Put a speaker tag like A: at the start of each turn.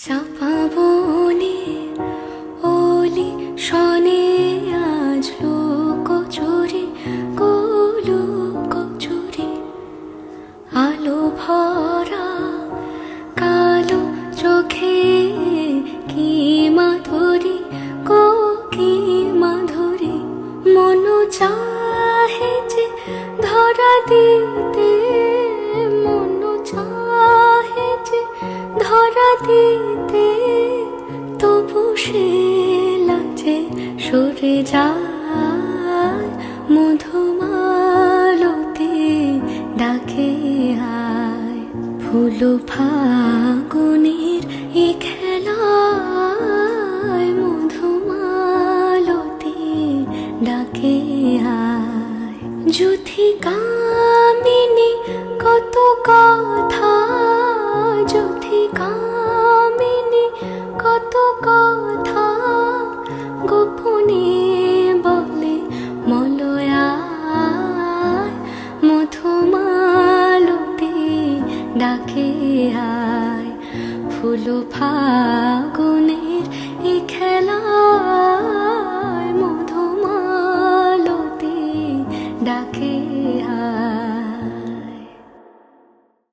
A: চাপা বনে ওলি শনে আজ লুকোচুরি লুকোচুরি আলো ভরা কালো চোখে কি মাধুরী কি মাধুরী মন চাহে যে ধরা দিতে মন চাহে যে ধরা দিতে তবু সে লাজে সরে যায় মধুমালতি ডাকে আয় ফুল ফাগুনের এ খেলায় মধুমালতি ডাকে আয় যুথি কামিনী কত কথা যুথি কামিনী কত কথা গোপনে বলে মলয়ায় মধুমালতি ডাকে আয় ফুল ফাগুনের এ খেলা